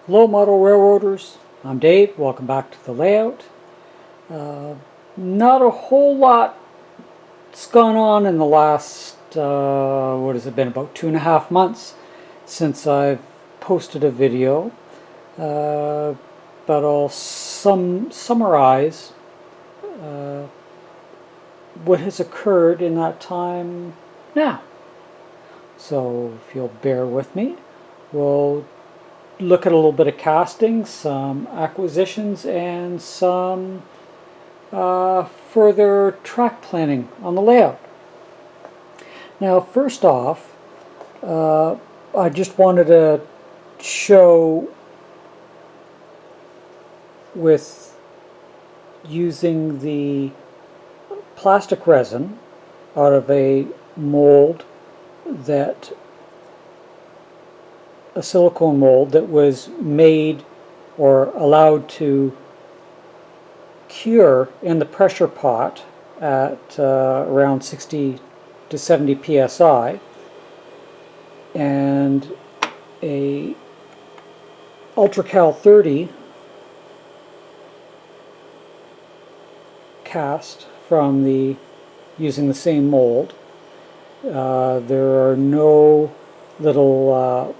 Hello Model Railroaders, I'm Dave, welcome back to the layout. Not a whole lot's gone on in the last, what has it been, about 2.5 months since I've posted a video, but I'll summarize what has occurred in that time now. So if you'll bear with me, we'll look at a little bit of casting, some acquisitions, and some further track planning on the layout. Now, first off, I just wanted to show with using the plastic resin out of a mold a silicone mold that was made or allowed to cure in the pressure pot at around 60 to 70 psi, and a UltraCal 30 cast from using the same mold. There are no little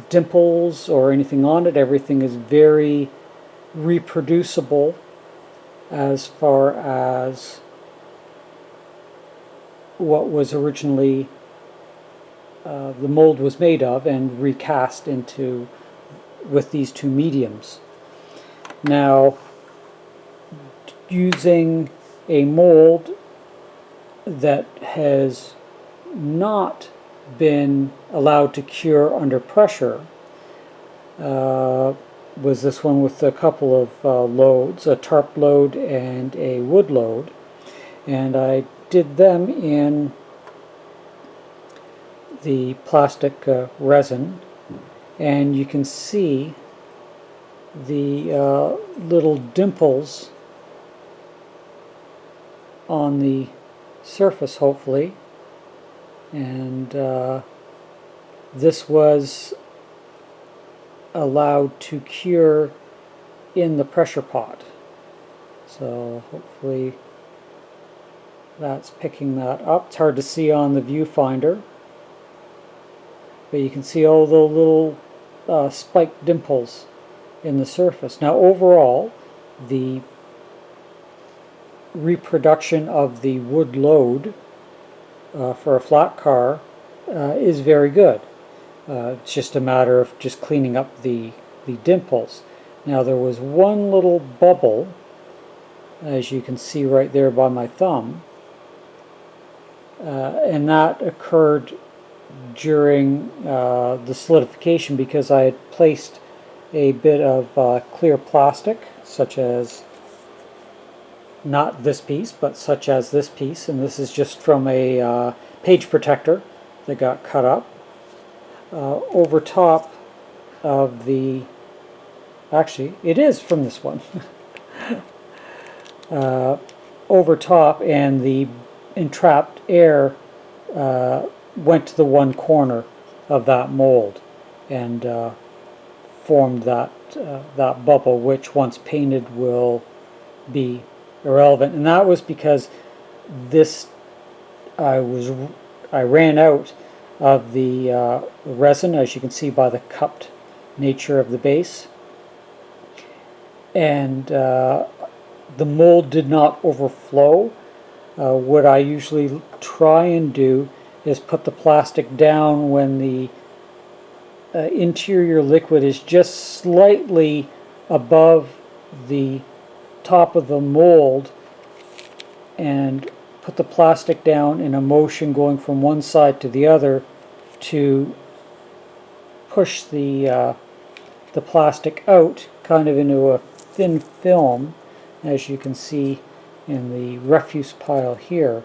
dimples or anything on it. Everything is very reproducible as far as what was originally the mold was made of, and recast into with these two mediums. Now, using a mold that has not been allowed to cure under pressure was this one with a couple of loads, a tarp load and a wood load, and I did them in the plastic resin, and you can see the little dimples on the surface, hopefully. And this was allowed to cure in the pressure pot. So hopefully that's picking that up. It's hard to see on the viewfinder, but you can see all the little spiked dimples in the surface. Now overall, the reproduction of the wood load for a flat car is very good. It's just a matter of just cleaning up the dimples. Now there was one little bubble, as you can see right there by my thumb, and that occurred during the solidification because I had placed a bit of clear plastic, such as not this piece, but such as this piece, and this is just from a page protector that got cut up over top of the, actually it is from this one, over top, and the entrapped air went to the one corner of that mold and formed that bubble, which once painted will be irrelevant. And that was because I ran out of the resin, as you can see by the cupped nature of the base, and the mold did not overflow. What I usually try and do is put the plastic down when the interior liquid is just slightly above the top of the mold, and put the plastic down in a motion going from one side to the other to push the plastic out kind of into a thin film, as you can see in the refuse pile here,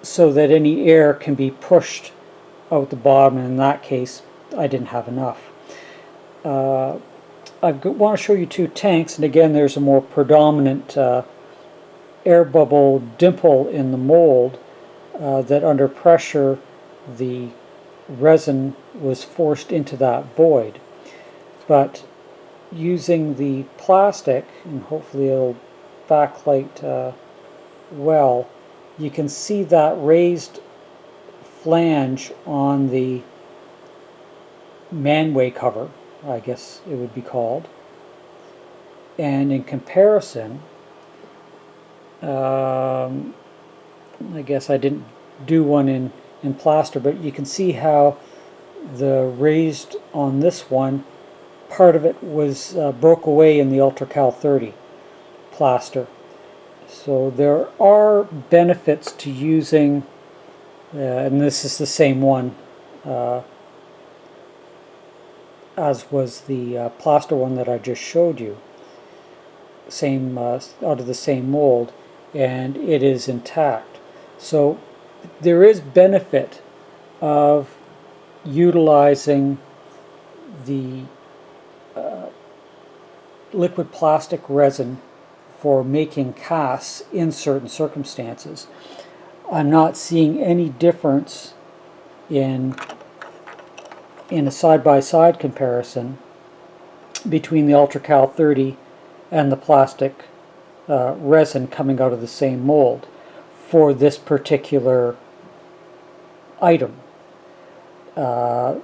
so that any air can be pushed out the bottom, and in that case I didn't have enough. I want to show you two tanks, and again there's a more predominant air bubble dimple in the mold that under pressure the resin was forced into that void. But using the plastic, and hopefully it'll backlight well, you can see that raised flange on the manway cover, I guess it would be called. And in comparison, I guess I didn't do one in plaster, but you can see how the raised on this one, part of it was broke away in the UltraCal 30 plaster. So there are benefits to using, and this is the same one as was the plaster one that I just showed you, same out of the same mold, and it is intact. So there is benefit of utilizing the liquid plastic resin for making casts in certain circumstances. I'm not seeing any difference in a side-by-side comparison between the UltraCal 30 and the plastic resin coming out of the same mold for this particular item. The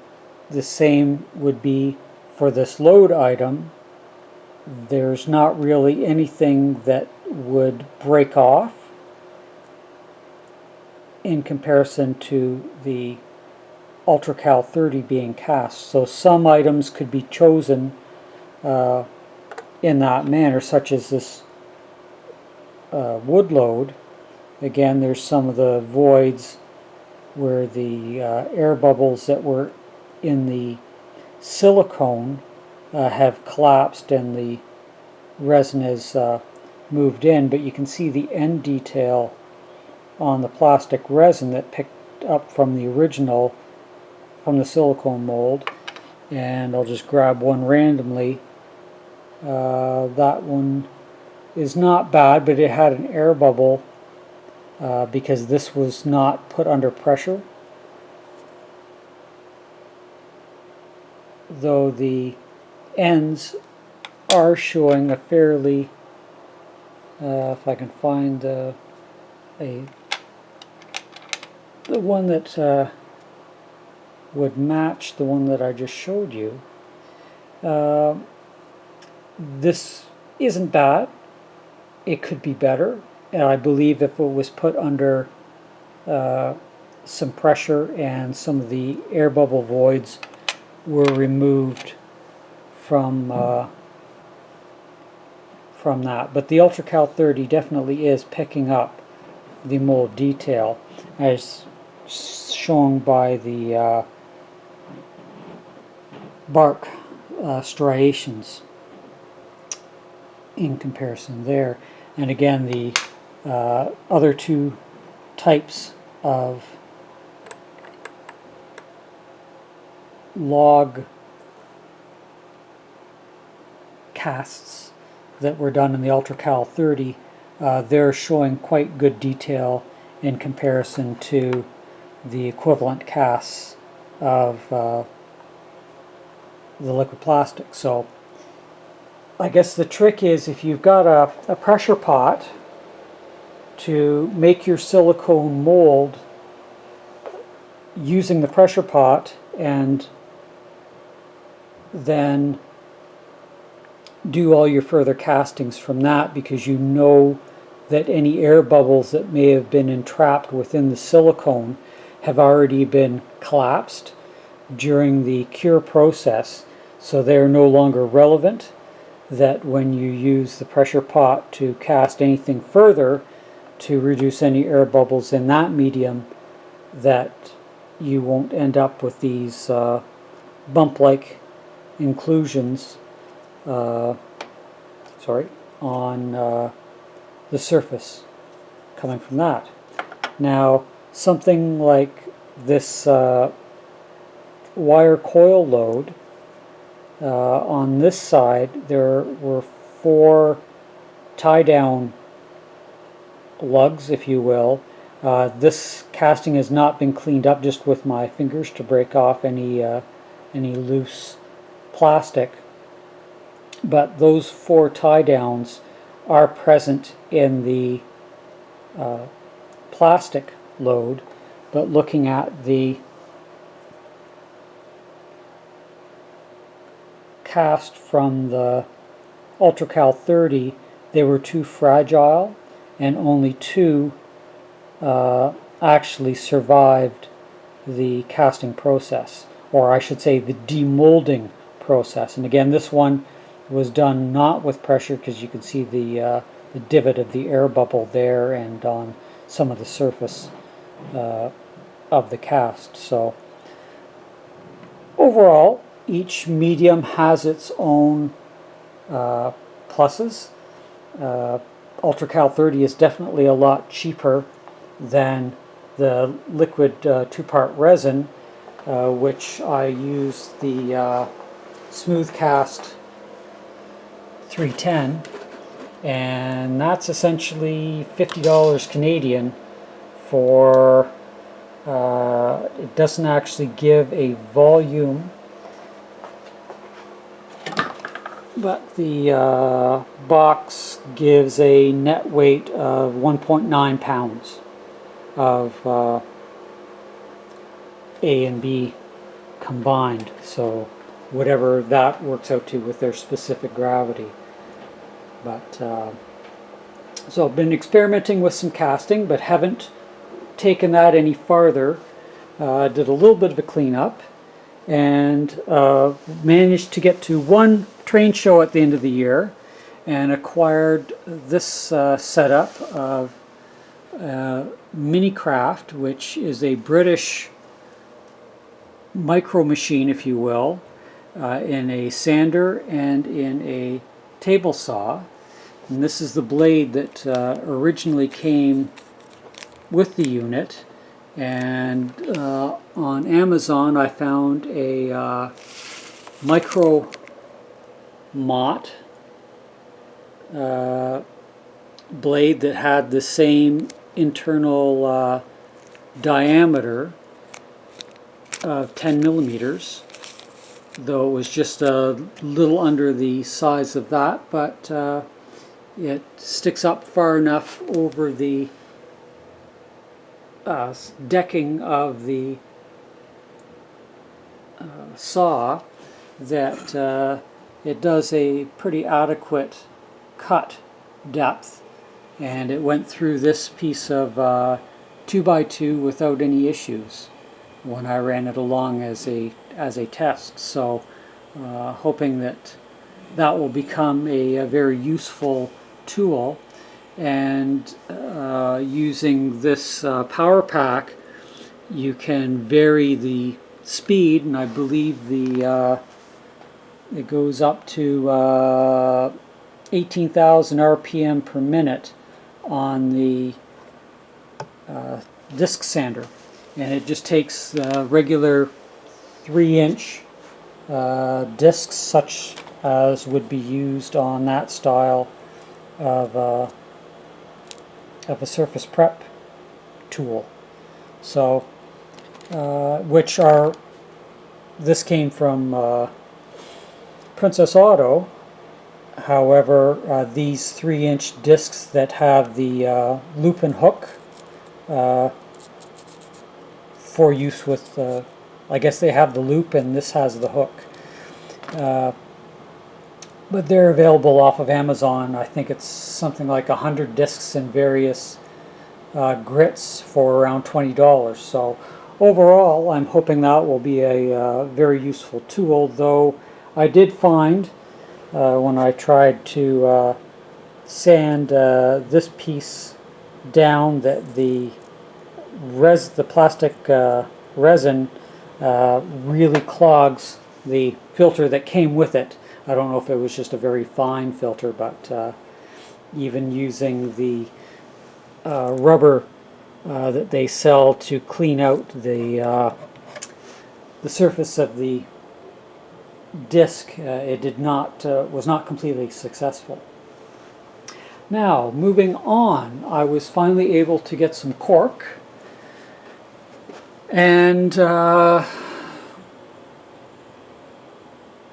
same would be for this load item. There's not really anything that would break off in comparison to the UltraCal 30 being cast. So some items could be chosen in that manner, such as this wood load. Again, there's some of the voids where the air bubbles that were in the silicone have collapsed and the resin has moved in, but you can see the end detail on the plastic resin that picked up from the original, from the silicone mold. And I'll just grab one randomly. That one is not bad, but it had an air bubble because this was not put under pressure, though the ends are showing a fairly, if I can find the one that would match the one that I just showed you. This isn't bad. It could be better, and I believe if it was put under some pressure and some of the air bubble voids were removed from that. But the UltraCal 30 definitely is picking up the mold detail, as shown by the bark striations in comparison there. And again, the other two types of log casts that were done in the UltraCal 30, they're showing quite good detail in comparison to the equivalent casts of the liquid plastic. So I guess the trick is, if you've got a pressure pot to make your silicone mold using the pressure pot, and then do all your further castings from that, because you know that any air bubbles that may have been entrapped within the silicone have already been collapsed during the cure process, so they're no longer relevant, that when you use the pressure pot to cast anything further to reduce any air bubbles in that medium, that you won't end up with these bump-like inclusions on the surface coming from that. Now, something like this wire coil load, on this side there were 4 tie-down lugs, if you will. This casting has not been cleaned up just with my fingers to break off any loose plastic. But those 4 tie downs are present in the plastic load. But looking at the cast from the UltraCal 30, they were too fragile, and only 2 actually survived the casting process, or I should say the demolding process. And again, this one was done not with pressure, because you can see the divot of the air bubble there and on some of the surface of the cast. So overall, each medium has its own pluses. UltraCal 30 is definitely a lot cheaper than the liquid 2-part resin, which I use the Smoothcast 310, and that's essentially $50 Canadian for it doesn't actually give a volume, but the box gives a net weight of 1.9 pounds of A and B combined, so whatever that works out to with their specific gravity. But so I've been experimenting with some casting, but haven't taken that any farther. Did a little bit of a cleanup, and managed to get to one train show at the end of the year, and acquired this setup of Minicraft, which is a British micro machine, if you will, in a sander and in a table saw. And this is the blade that originally came with the unit, and on Amazon I found a micro mott blade that had the same internal diameter of 10 millimeters, though it was just a little under the size of that, but it sticks up far enough over the decking of the saw that it does a pretty adequate cut depth, and it went through this piece of 2x2 without any issues when I ran it along as a test. So hoping that that will become a very useful tool. And using this power pack, you can vary the speed, and I believe the it goes up to 18,000 RPM per minute on the disc sander, and it just takes regular 3-inch discs, such as would be used on that style of a surface prep tool. So which are, this came from Princess Auto. However, these 3-inch discs that have the loop and hook for use with, I guess they have the loop and this has the hook. But they're available off of Amazon. I think it's something like 100 discs in various grits for around $20. So overall, I'm hoping that will be a very useful tool, though I did find when I tried to sand this piece down that the plastic resin really clogs the filter that came with it. I don't know if it was just a very fine filter, but even using the rubber that they sell to clean out the surface of the disc, it did not was not completely successful. Now, moving on, I was finally able to get some cork, And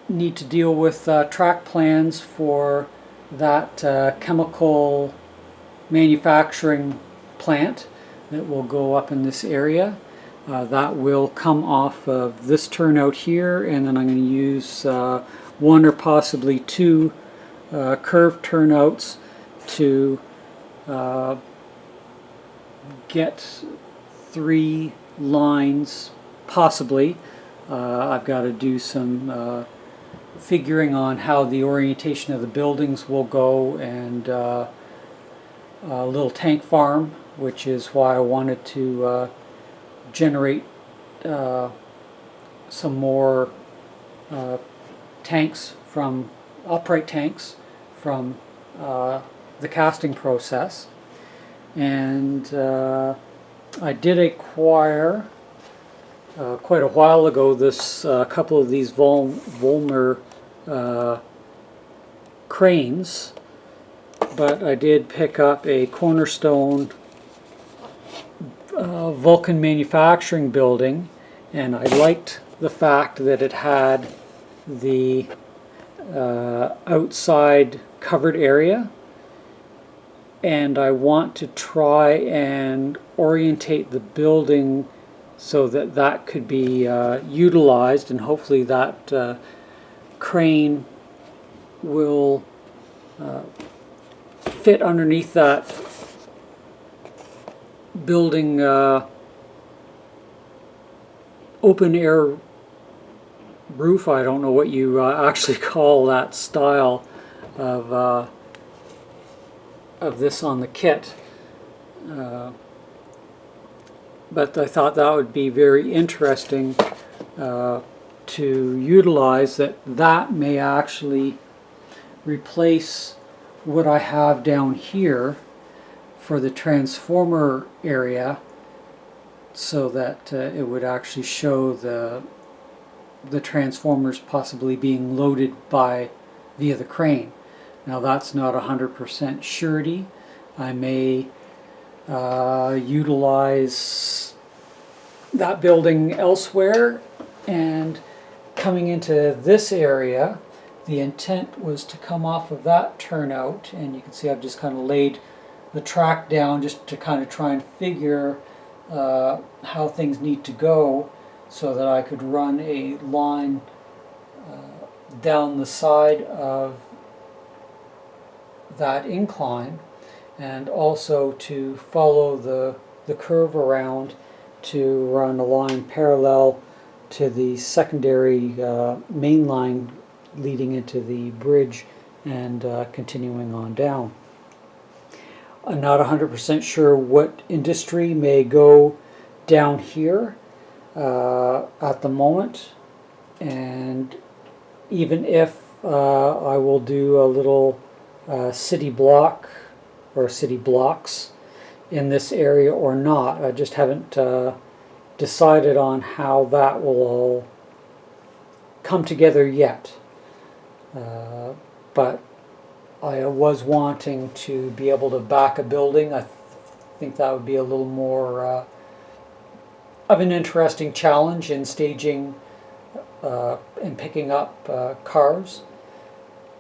need to deal with track plans for that chemical manufacturing plant that will go up in this area. That will come off of this turnout here, and then I'm going to use one or possibly two curved turnouts to get 3 lines, possibly. I've got to do some figuring on how the orientation of the buildings will go, and a little tank farm, which is why I wanted to generate some more tanks from upright tanks from the casting process. And I did acquire quite a while ago this couple of these Volmer cranes, but I did pick up a Cornerstone Vulcan manufacturing building, and I liked the fact that it had the outside covered area, and I want to try and orientate the building so that that could be utilized, and hopefully that crane will fit underneath that building open air roof. I don't know what you actually call that style of this on the kit. But I thought that would be very interesting to utilize, that may actually replace what I have down here for the transformer area, so that it would actually show the transformers possibly being loaded via the crane. Now that's not 100% surety. I may utilize that building elsewhere, and coming into this area, the intent was to come off of that turnout, and you can see I've just kind of laid the track down just to kind of try and figure how things need to go, so that I could run a line down the side of that incline, and also to follow the curve around to run a line parallel to the secondary main line leading into the bridge and continuing on down. I'm not 100% sure what industry may go down here at the moment, and even if I will do a little city block or city blocks in this area or not. I just haven't decided on how that will all come together yet. But I was wanting to be able to back a building. I think that would be a little more of an interesting challenge in staging and picking up cars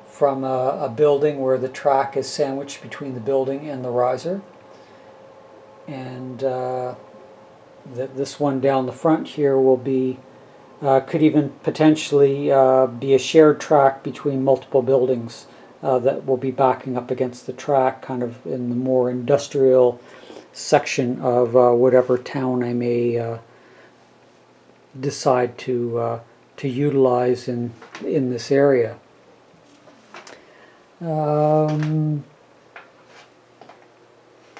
from a building where the track is sandwiched between the building and the riser. And this one down the front here will be, could even potentially be a shared track between multiple buildings that will be backing up against the track, kind of in the more industrial section of whatever town I may decide to utilize in this area.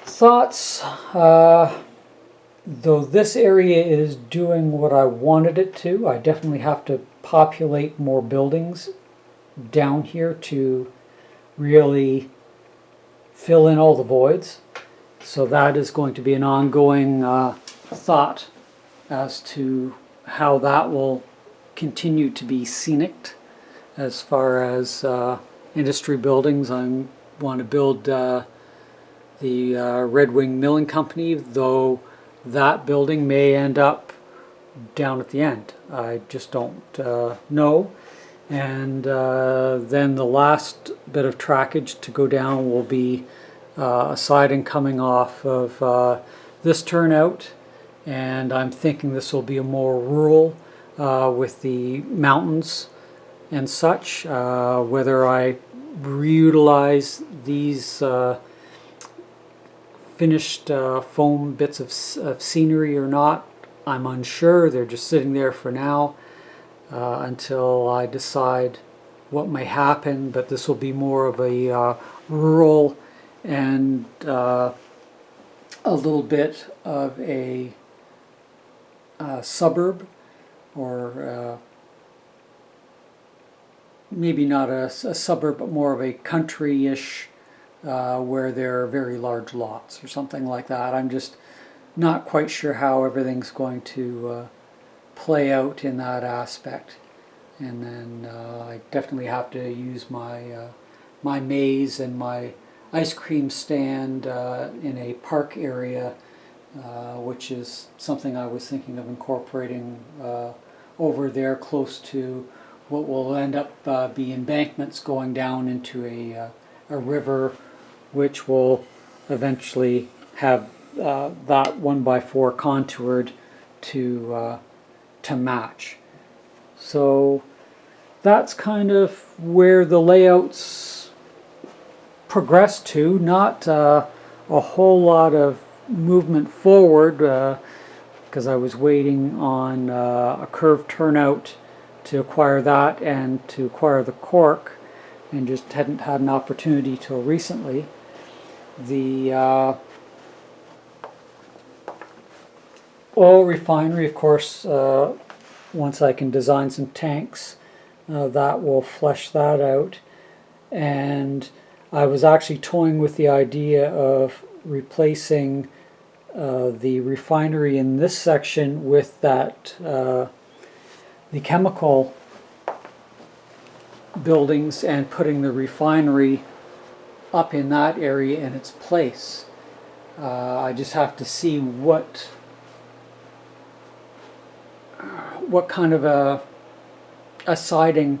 Thoughts, though this area is doing what I wanted it to, I definitely have to populate more buildings down here to really fill in all the voids. So that is going to be an ongoing thought as to how that will continue to be scenic. As far as industry buildings, I want to build the Red Wing Milling Company, though that building may end up down at the end. I just don't know. And then the last bit of trackage to go down will be a siding coming off of this turnout, and I'm thinking this will be a more rural with the mountains and such. Whether I reutilize these finished foam bits of scenery or not, I'm unsure. They're just sitting there for now until I decide what may happen, but this will be more of a rural and a little bit of a suburb, or maybe not a suburb, but more of a country-ish where there are very large lots or something like that. I'm just not quite sure how everything's going to play out in that aspect. And then I definitely have to use my my maze and my ice cream stand in a park area, which is something I was thinking of incorporating over there close to what will end up be embankments going down into a river, which will eventually have that 1x4 contoured to match. So that's kind of where the layouts progress to. Not a whole lot of movement forward because I was waiting on a curved turnout to acquire that and to acquire the cork, and just hadn't had an opportunity till recently. The oil refinery, of course, once I can design some tanks, that will flesh that out. And I was actually toying with the idea of replacing the refinery in this section with that the chemical buildings, and putting the refinery up in that area in its place. I just have to see what kind of a siding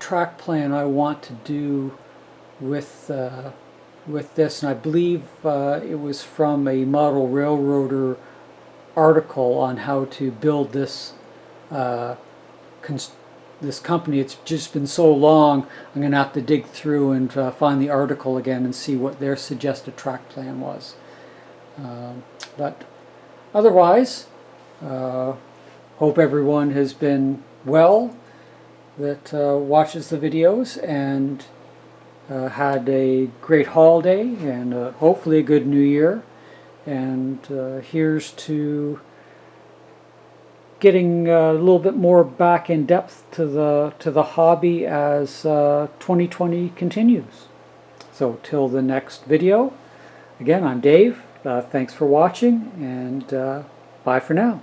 track plan I want to do with this. And I believe it was from a model railroader article on how to build this this company. It's just been so long, I'm going to have to dig through and find the article again and see what their suggested track plan was. But otherwise, hope everyone has been well that watches the videos, and had a great holiday, and hopefully a good new year. And here's to getting a little bit more back in depth to the hobby as 2020 continues. So till the next video, again, I'm Dave. Thanks for watching, and bye for now.